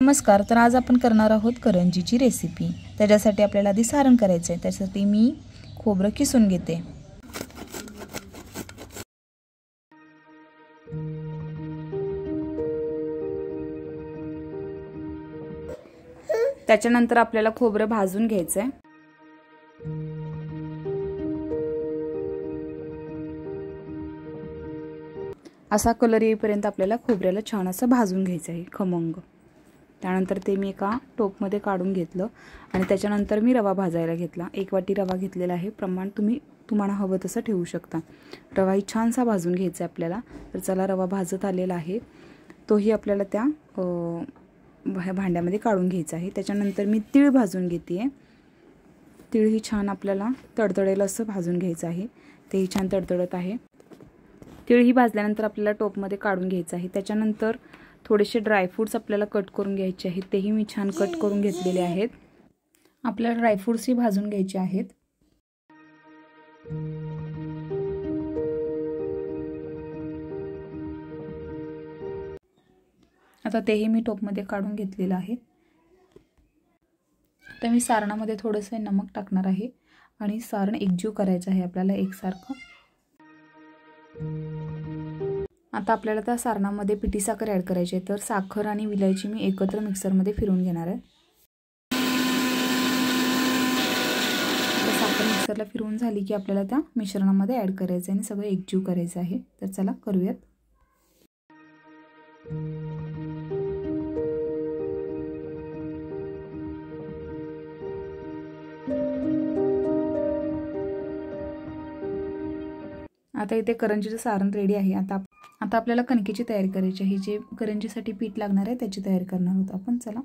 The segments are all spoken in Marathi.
नमस्कार. तर आज आपण करणार आहोत करंजीची रेसिपी. त्याच्यासाठी आपल्याला आधी सारण करायचं आहे. त्यासाठी मी खोबरं किसून घेते. त्याच्यानंतर आपल्याला खोबरं भाजून घ्यायचं आहे. असा कलर येईपर्यंत आपल्याला खोबऱ्याला छान असं भाजून घ्यायचं आहे, खमंग. त्यानंतर ते मी एका टोपमध्ये काढून घेतलं आणि त्याच्यानंतर मी रवा भाजायला घेतला. 1 वाटी रवा घेतलेला आहे. प्रमाण तुम्हाला हवं तसं ठेवू शकता. रवाही छानसा भाजून घ्यायचा आहे आपल्याला. तर चला, रवा भाजत आलेला आहे. तोही आपल्याला त्या भांड्यामध्ये काढून घ्यायचा आहे. त्याच्यानंतर मी तीळ भाजून घेते आहे. तीळही छान आपल्याला तडतडेल असं भाजून घ्यायचं आहे. तेही छान तडतडत आहे. तीळही भाजल्यानंतर आपल्याला टोपमध्ये काढून घ्यायचं आहे. त्याच्यानंतर थोडेसे ड्रायफ्रूट्स आपल्याला कट करून घ्यायचे आहेत. तेही मी छान कट करून घेतलेले आहेत. आपल्याला ड्रायफ्रूट्सही भाजून घ्यायचे आहेत. आता तेही मी टोपमध्ये काढून घेतलेलं आहे. तर मी सारणामध्ये थोडंसं नमक टाकणार आहे आणि सारण एकजीव करायचं आहे आपल्याला एकसारखं. आता आपल्याला त्या सारणामध्ये पिठी साखर ॲड करायची आहे. तर साखर आणि विलायची मी एकत्र मिक्सरमध्ये फिरवून घेणार आहे. तर साखर मिक्सरला फिरवून झाली की आपल्याला त्या मिश्रणामध्ये ॲड करायचं आहे आणि सगळं एकजीव करायचं आहे. तर चला करूयात. आता इथे करंजीचं सारण रेडी आहे. आता आपल्याला कणकेची तयारी करायची आहे. जे करंजीसाठी पीठ लागणार आहे त्याची तयारी करणार आहोत आपण. चला.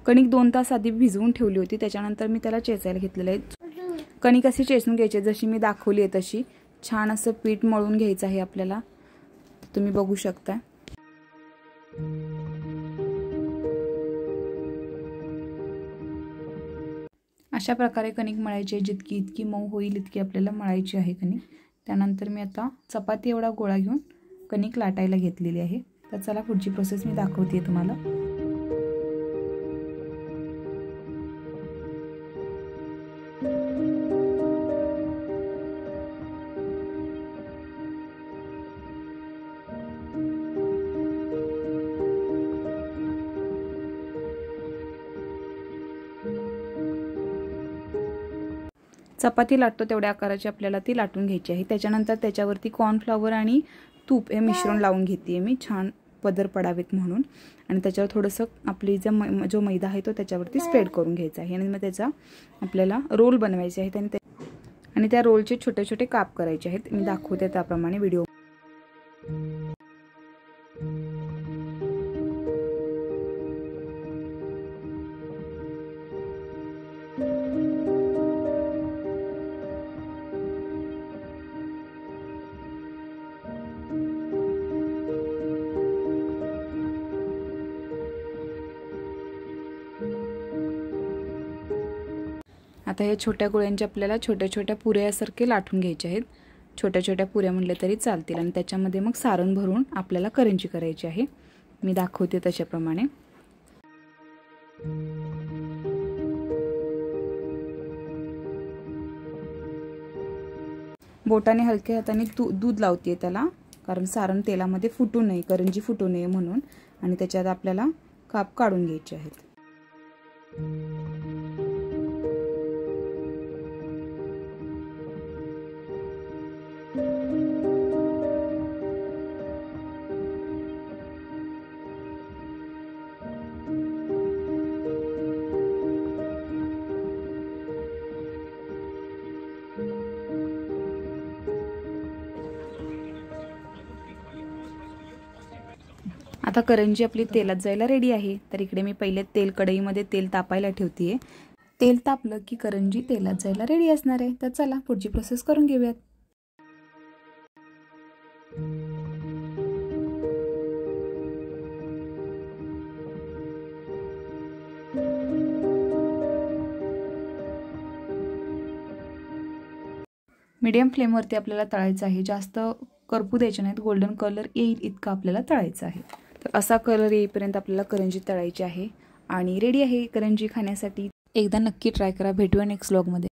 कणिक 2 तास आधी भिजवून ठेवली होती. त्याच्यानंतर मी त्याला चेचायला घेतलेलं आहे. कणिक अशी चेचून घ्यायची जशी मी दाखवली आहे तशी. छान असं पीठ मळून घ्यायचं आहे आपल्याला. तुम्ही बघू शकता. अशा प्रकारे कणिक मळायची आहे. जितकी इतकी मऊ होईल इतकी आपल्याला मळायची आहे कणिक. त्यानंतर मी आता चपाती एवढा गोळा घेऊन कणिक लाटायला घेतलेली आहे. तर चला पुढची प्रोसेस मी दाखवते तुम्हाला. चपाती लाटतो तेवढ्या आकाराची आपल्याला ती लाटून घ्यायची आहे. त्याच्यानंतर त्याच्यावरती कॉर्नफ्लॉवर आणि तूप हे मिश्रण लावून घेते मी, छान पदर पडावेत म्हणून. आणि त्याच्यावर थोडंसं आपली जो मैदा आहे तो त्याच्यावरती स्प्रेड करून घ्यायचा आहे. आणि मग त्याचा आपल्याला रोल बनवायचे आहेत आणि त्या रोलचे छोटे छोटे काप करायचे आहेत. मी दाखवते त्याप्रमाणे व्हिडिओ. आता हे छोट्या गोळ्यांचे आपल्याला छोट्या छोट्या पुऱ्यासारखे लाटून घ्यायचे आहेत. छोट्या छोट्या पुऱ्या म्हटल्या तरी चालतील. आणि त्याच्यामध्ये मग सारण भरून आपल्याला करंजी करायची आहे. मी दाखवते तशाप्रमाणे. बोटाने हलक्या हाताने दूध लावते त्याला, कारण सारण तेलामध्ये फुटू नये, करंजी फुटू नये म्हणून. आणि त्याच्यात आपल्याला काप काढून घ्यायचे आहेत. आता करंजी आपली तेलात जायला रेडी आहे. तर इकडे मी पहिले कढईमध्ये तेल तापायला ठेवते. तेल तापलं की करंजी तेलात जायला रेडी असणार आहे. तर चला पुढची प्रोसेस करून घेऊयात. मीडियम फ्लेमवरती आपल्याला तळायचं आहे. जास्त करपू द्यायचे नाहीत, गोल्डन कलर येईल इतका आपल्याला तळायचं आहे. तर असा कलर येईपर्यंत आपल्याला करंजी तळायची आहे आणि रेडी आहे करंजी खाण्यासाठी. एकदा नक्की ट्राय करा. भेटूया नेक्स्ट व्लॉगमध्ये.